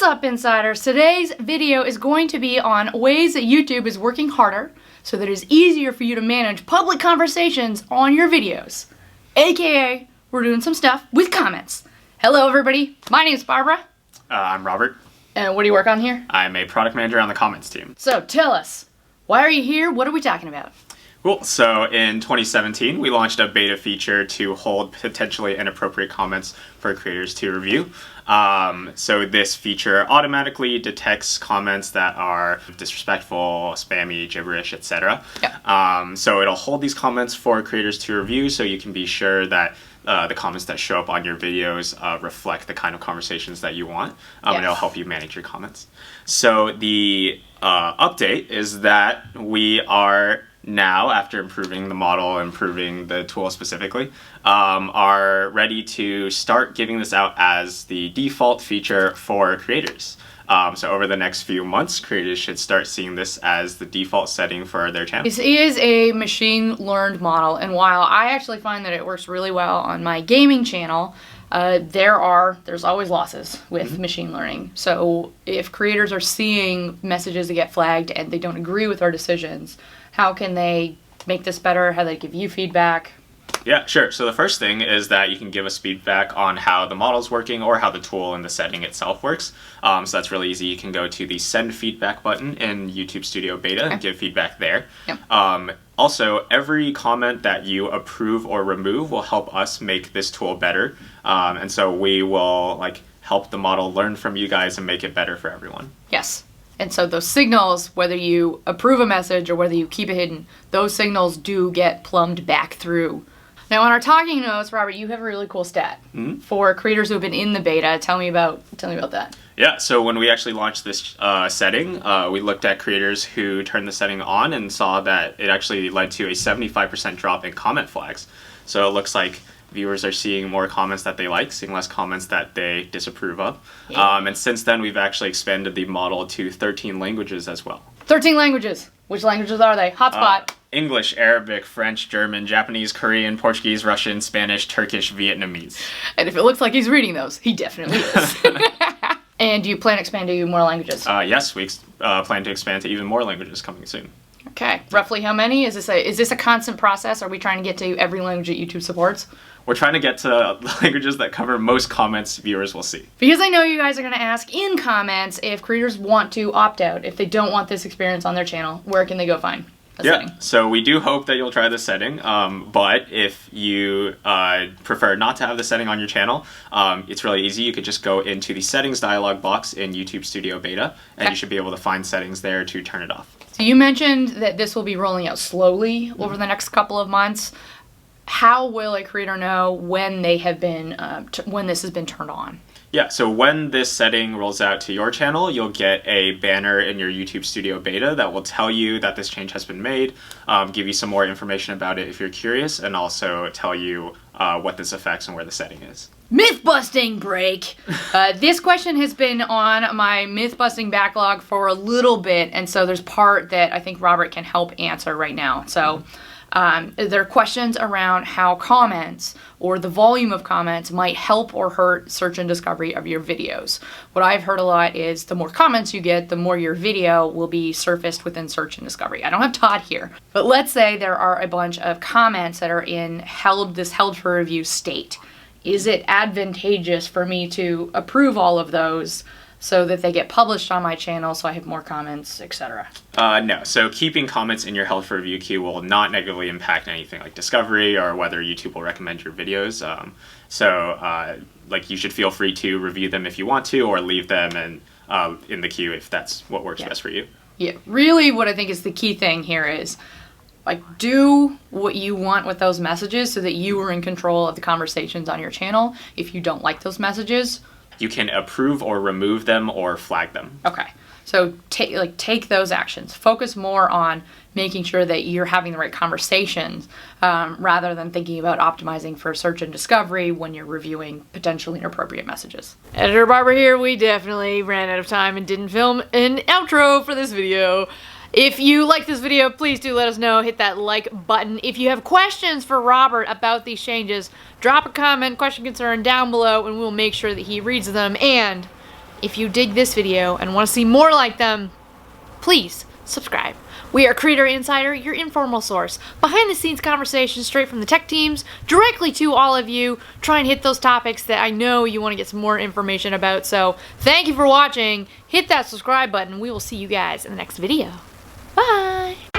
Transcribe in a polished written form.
What's up, Insiders? Today's video is going to be on ways that YouTube is working harder so that it is easier for you to manage public conversations on your videos. AKA, we're doing some stuff with comments. Hello, everybody. My name is Barbara. I'm Robert. And what do you work on here? I'm a product manager on the comments team. So tell us, why are you here? What are we talking about? Cool. So in 2017, we launched a beta feature to hold potentially inappropriate comments for creators to review. So this feature automatically detects comments that are disrespectful, spammy, gibberish, etc. Yep. So it'll hold these comments for creators to review, so you can be sure that the comments that show up on your videos reflect the kind of conversations that you want, and it'll help you manage your comments. So the update is that we are now, after improving the model, improving the tool specifically, are ready to start giving this out as the default feature for creators. So over the next few months, creators should start seeing this as the default setting for their channel. This is a machine learned model, and while I actually find that it works really well on my gaming channel, there's always losses with machine learning. So if creators are seeing messages that get flagged and they don't agree with our decisions, how can they make this better? How do they give you feedback? Yeah, sure. So the first thing is that you can give us feedback on how the model's working or how the tool and the setting itself works. So that's really easy. You can go to the send feedback button in YouTube Studio Beta and give feedback there. Yep. Also, every comment that you approve or remove will help us make this tool better. And so we will help the model learn from you guys and make it better for everyone. Yes. And so those signals, whether you approve a message or whether you keep it hidden, those signals do get plumbed back through. Now, on our talking notes, Robert, you have a really cool stat for creators who have been in the beta. Tell me about that. Yeah, so when we actually launched this setting, we looked at creators who turned the setting on and saw that it actually led to a 75% drop in comment flags. So it looks like viewers are seeing more comments that they like, seeing less comments that they disapprove of. Yeah. And since then, we've actually expanded the model to 13 languages as well. 13 languages? Which languages are they? Hotspot. English, Arabic, French, German, Japanese, Korean, Portuguese, Russian, Spanish, Turkish, Vietnamese. And if it looks like he's reading those, he definitely is. And do you plan to expand to more languages? Yes, we plan to expand to even more languages coming soon. Okay. Roughly how many? Is this a constant process? Are we trying to get to every language that YouTube supports? We're trying to get to languages that cover most comments viewers will see. Because I know you guys are going to ask in comments if creators want to opt out, if they don't want this experience on their channel, where can they go find a setting? So we do hope that you'll try this setting, but if you prefer not to have the setting on your channel, it's really easy. You could just go into the settings dialog box in YouTube Studio Beta, and you should be able to find settings there to turn it off. So you mentioned that this will be rolling out slowly over the next couple of months. How will a creator know when they have been when this has been turned on? Yeah, so when this setting rolls out to your channel, you'll get a banner in your YouTube Studio Beta that will tell you that this change has been made, give you some more information about it if you're curious, and also tell you what this affects and where the setting is. Myth-busting break! This question has been on my myth-busting backlog for a little bit, and so there's part that I think Robert can help answer right now. So there are questions around how comments or the volume of comments might help or hurt search and discovery of your videos. What I've heard a lot is the more comments you get, the more your video will be surfaced within search and discovery. I don't have Todd here, but let's say there are a bunch of comments that are in held for review state. Is it advantageous for me to approve all of those so that they get published on my channel so I have more comments, etc.? No. So keeping comments in your held for review queue will not negatively impact anything like discovery or whether YouTube will recommend your videos. You should feel free to review them if you want to, or leave them in the queue if that's what works best for you. Yeah. Really, what I think is the key thing here is do what you want with those messages so that you are in control of the conversations on your channel. If you don't like those messages, you can approve or remove them or flag them. Okay. So take those actions. Focus more on making sure that you're having the right conversations rather than thinking about optimizing for search and discovery when you're reviewing potentially inappropriate messages. Editor Barbara here. We definitely ran out of time and didn't film an outro for this video. If you like this video, please do let us know. Hit that like button. If you have questions for Robert about these changes, drop a comment, question, concern down below, and we'll make sure that he reads them. And if you dig this video and want to see more like them, please subscribe. We are Creator Insider, your informal source. Behind the scenes conversations straight from the tech teams, directly to all of you. Try and hit those topics that I know you want to get some more information about. So thank you for watching. Hit that subscribe button. We will see you guys in the next video. Bye!